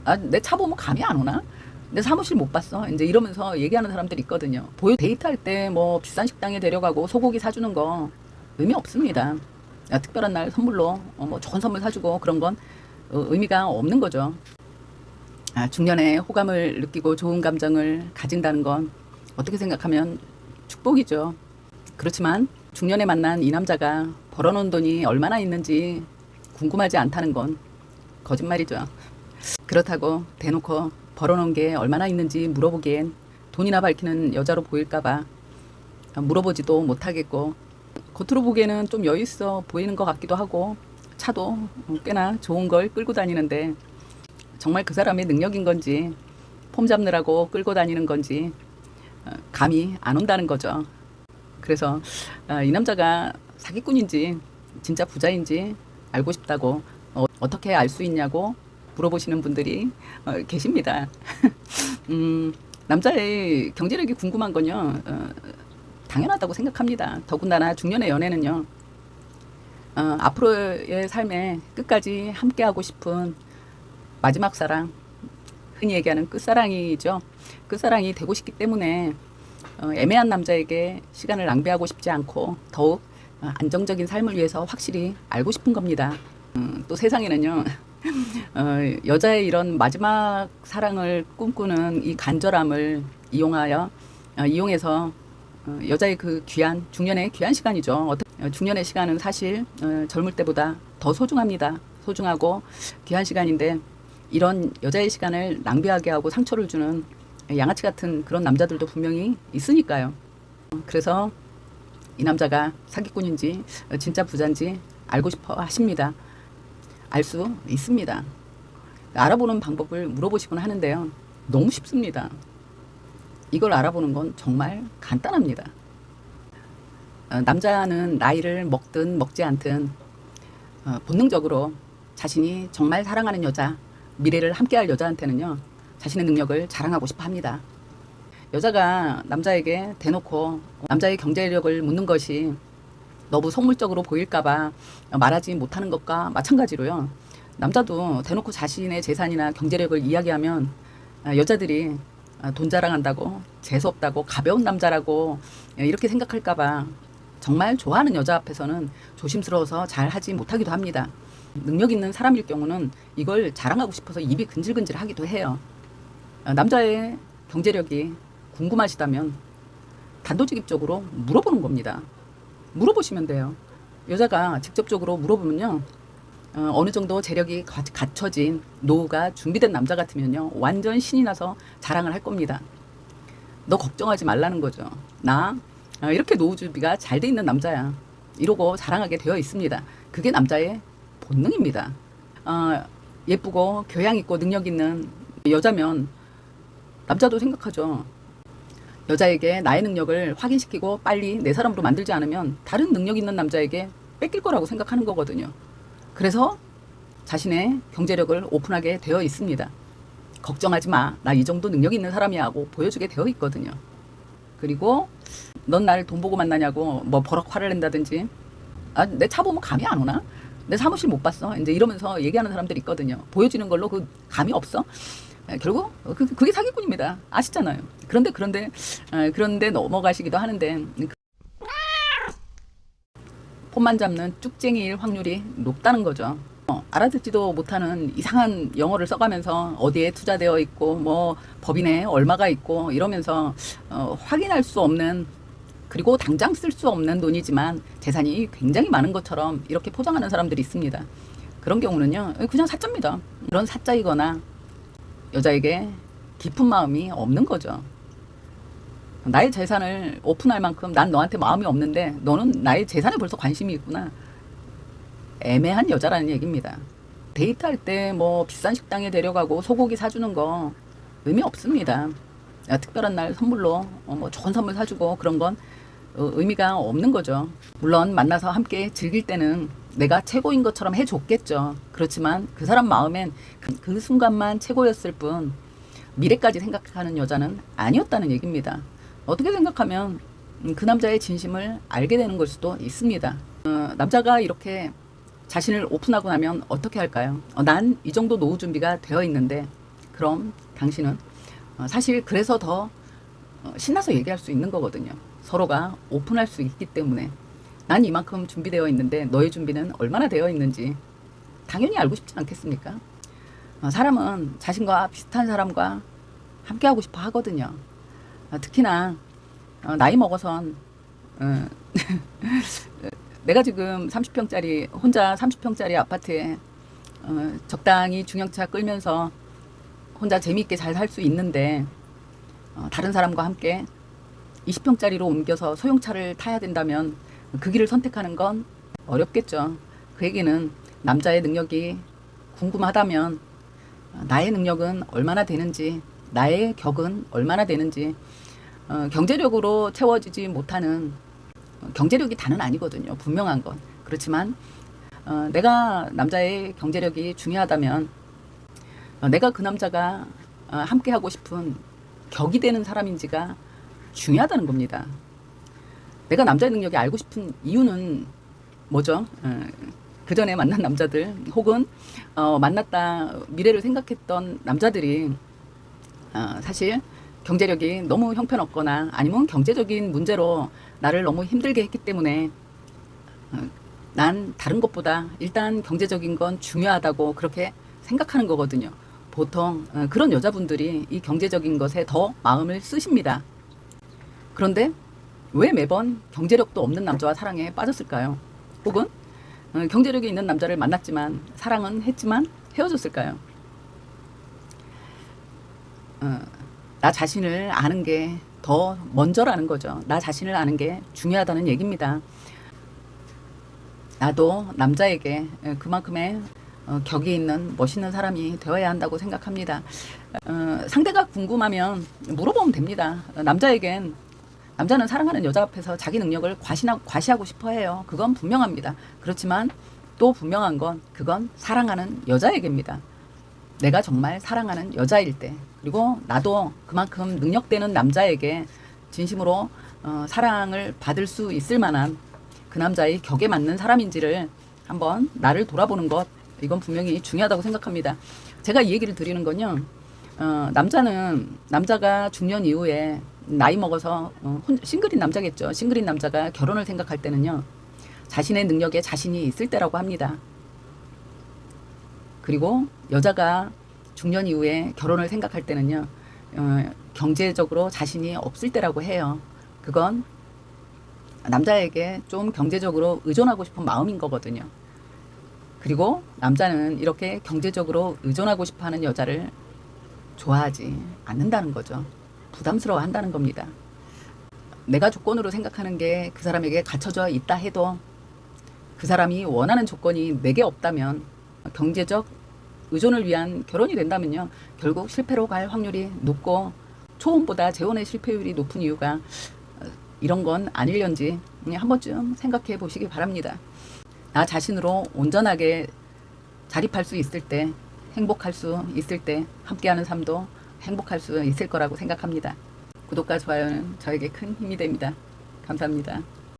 내 차 보면 감이 안 오나? 내 사무실 못 봤어. 이제 이러면서 얘기하는 사람들이 있거든요. 데이트할 때 뭐 비싼 식당에 데려가고 소고기 사주는 거 의미 없습니다. 특별한 날 선물로 뭐 좋은 선물 사주고 그런 건 의미가 없는 거죠. 중년에 호감을 느끼고 좋은 감정을 가진다는 건 어떻게 생각하면 축복이죠. 그렇지만 중년에 만난 이 남자가 벌어놓은 돈이 얼마나 있는지 궁금하지 않다는 건 거짓말이죠. 그렇다고 대놓고 벌어놓은 게 얼마나 있는지 물어보기엔 돈이나 밝히는 여자로 보일까봐 물어보지도 못하겠고, 겉으로 보기에는 좀 여유 있어 보이는 것 같기도 하고, 차도 꽤나 좋은 걸 끌고 다니는데 정말 그 사람의 능력인 건지 폼 잡느라고 끌고 다니는 건지 감이 안 온다는 거죠. 그래서 이 남자가 사기꾼인지 진짜 부자인지 알고 싶다고 어떻게 알 수 있냐고 물어보시는 분들이 계십니다. 남자의 경제력이 궁금한 건요, 당연하다고 생각합니다. 더군다나 중년의 연애는요, 앞으로의 삶에 끝까지 함께하고 싶은 마지막 사랑, 흔히 얘기하는 끝사랑이죠. 끝사랑이 되고 싶기 때문에 애매한 남자에게 시간을 낭비하고 싶지 않고 더욱 안정적인 삶을 위해서 확실히 알고 싶은 겁니다. 또 세상에는요, 여자의 이런 마지막 사랑을 꿈꾸는 이 간절함을 이용해서 여자의 그 귀한, 중년의 귀한 시간이죠. 중년의 시간은 사실 젊을 때보다 더 소중합니다. 소중하고 귀한 시간인데 이런 여자의 시간을 낭비하게 하고 상처를 주는 양아치 같은 그런 남자들도 분명히 있으니까요. 그래서 이 남자가 사기꾼인지 진짜 부자인지 알고 싶어 하십니다. 알 수 있습니다. 알아보는 방법을 물어보시곤 하는데요. 너무 쉽습니다. 이걸 알아보는 건 정말 간단합니다. 남자는 나이를 먹든 먹지 않든 본능적으로 자신이 정말 사랑하는 여자, 미래를 함께할 여자한테는요, 자신의 능력을 자랑하고 싶어 합니다. 여자가 남자에게 대놓고 남자의 경제력을 묻는 것이 너무 속물적으로 보일까봐 말하지 못하는 것과 마찬가지로요, 남자도 대놓고 자신의 재산이나 경제력을 이야기하면 여자들이 돈 자랑한다고, 재수없다고, 가벼운 남자라고 이렇게 생각할까봐 정말 좋아하는 여자 앞에서는 조심스러워서 잘 하지 못하기도 합니다. 능력 있는 사람일 경우는 이걸 자랑하고 싶어서 입이 근질근질 하기도 해요. 남자의 경제력이 궁금하시다면 단도직입적으로 물어보는 겁니다. 물어보시면 돼요. 여자가 직접적으로 물어보면요, 어느 정도 재력이 갖춰진 노후가 준비된 남자 같으면요, 완전 신이 나서 자랑을 할 겁니다. 너 걱정하지 말라는 거죠. 나 이렇게 노후 준비가 잘 돼 있는 남자야. 이러고 자랑하게 되어 있습니다. 그게 남자의 본능입니다. 예쁘고 교양 있고 능력 있는 여자면 남자도 생각하죠. 여자에게 나의 능력을 확인시키고 빨리 내 사람으로 만들지 않으면 다른 능력 있는 남자에게 뺏길 거라고 생각하는 거거든요. 그래서 자신의 경제력을 오픈하게 되어 있습니다. 걱정하지 마. 나 이 정도 능력 있는 사람이야 하고 보여주게 되어 있거든요. 그리고 넌 나를 돈 보고 만나냐고 뭐 버럭 화를 낸다든지, 내 차 보면 감이 안 오나? 내 사무실 못 봤어. 이제 이러면서 얘기하는 사람들이 있거든요. 보여주는 걸로 그 감이 없어? 결국 그게 사기꾼입니다. 아시잖아요. 그런데 넘어가시기도 하는데, 폰만 잡는 쭉쟁이일 확률이 높다는 거죠. 알아듣지도 못하는 이상한 영어를 써가면서 어디에 투자되어 있고 뭐 법인에 얼마가 있고 이러면서 확인할 수 없는, 그리고 당장 쓸 수 없는 돈이지만 재산이 굉장히 많은 것처럼 이렇게 포장하는 사람들이 있습니다. 그런 경우는요, 그냥 사짜입니다. 이런 사짜이거나 여자에게 깊은 마음이 없는 거죠. 나의 재산을 오픈할 만큼 난 너한테 마음이 없는데 너는 나의 재산에 벌써 관심이 있구나. 애매한 여자라는 얘기입니다. 데이트할 때 뭐 비싼 식당에 데려가고 소고기 사주는 거 의미 없습니다. 특별한 날 선물로 뭐 좋은 선물 사주고 그런 건 의미가 없는 거죠. 물론 만나서 함께 즐길 때는 내가 최고인 것처럼 해줬겠죠. 그렇지만 그 사람 마음엔 그 순간만 최고였을 뿐 미래까지 생각하는 여자는 아니었다는 얘기입니다. 어떻게 생각하면 그 남자의 진심을 알게 되는 걸 수도 있습니다. 남자가 이렇게 자신을 오픈하고 나면 어떻게 할까요? 난 이 정도 노후 준비가 되어 있는데 그럼 당신은 사실 그래서 더 신나서 얘기할 수 있는 거거든요. 서로가 오픈할 수 있기 때문에. 난 이만큼 준비되어 있는데 너의 준비는 얼마나 되어 있는지 당연히 알고 싶지 않겠습니까? 사람은 자신과 비슷한 사람과 함께하고 싶어 하거든요. 특히나 나이 먹어선 내가 지금 30평짜리 혼자 30평짜리 아파트에 적당히 중형차 끌면서 혼자 재미있게 잘 살 수 있는데 다른 사람과 함께 20평짜리로 옮겨서 소형차를 타야 된다면 그 길을 선택하는 건 어렵겠죠. 그 얘기는 남자의 능력이 궁금하다면 나의 능력은 얼마나 되는지, 나의 격은 얼마나 되는지, 경제력으로 채워지지 못하는 경제력이 다는 아니거든요. 분명한 건. 그렇지만 내가 남자의 경제력이 중요하다면 내가 그 남자가 함께 하고 싶은 격이 되는 사람인지가 중요하다는 겁니다. 내가 남자의 능력이 알고 싶은 이유는 뭐죠? 그 전에 만난 남자들 혹은 만났다 미래를 생각했던 남자들이 사실 경제력이 너무 형편없거나 아니면 경제적인 문제로 나를 너무 힘들게 했기 때문에 난 다른 것보다 일단 경제적인 건 중요하다고 그렇게 생각하는 거거든요. 보통 그런 여자분들이 이 경제적인 것에 더 마음을 쓰십니다. 그런데 왜 매번 경제력도 없는 남자와 사랑에 빠졌을까요? 혹은 경제력이 있는 남자를 만났지만 사랑은 했지만 헤어졌을까요? 나 자신을 아는 게 더 먼저라는 거죠. 나 자신을 아는 게 중요하다는 얘기입니다. 나도 남자에게 그만큼의 격이 있는 멋있는 사람이 되어야 한다고 생각합니다. 상대가 궁금하면 물어보면 됩니다. 남자는 사랑하는 여자 앞에서 자기 능력을 과시하고 싶어 해요. 그건 분명합니다. 그렇지만 또 분명한 건 그건 사랑하는 여자에게입니다. 내가 정말 사랑하는 여자일 때, 그리고 나도 그만큼 능력되는 남자에게 진심으로 사랑을 받을 수 있을 만한 그 남자의 격에 맞는 사람인지를 한번 나를 돌아보는 것, 이건 분명히 중요하다고 생각합니다. 제가 이 얘기를 드리는 건요, 남자가 중년 이후에 나이 먹어서 싱글인 남자겠죠. 싱글인 남자가 결혼을 생각할 때는요, 자신의 능력에 자신이 있을 때라고 합니다. 그리고 여자가 중년 이후에 결혼을 생각할 때는요, 경제적으로 자신이 없을 때라고 해요. 그건 남자에게 좀 경제적으로 의존하고 싶은 마음인 거거든요. 그리고 남자는 이렇게 경제적으로 의존하고 싶어 하는 여자를 좋아하지 않는다는 거죠. 부담스러워 한다는 겁니다. 내가 조건으로 생각하는 게 그 사람에게 갖춰져 있다 해도 그 사람이 원하는 조건이 내게 없다면, 경제적 의존을 위한 결혼이 된다면요, 결국 실패로 갈 확률이 높고 초혼보다 재혼의 실패율이 높은 이유가 이런 건 아닐런지 한 번쯤 생각해 보시기 바랍니다. 나 자신으로 온전하게 자립할 수 있을 때, 행복할 수 있을 때 함께하는 삶도 행복할 수 있을 거라고 생각합니다. 구독과 좋아요는 저에게 큰 힘이 됩니다. 감사합니다.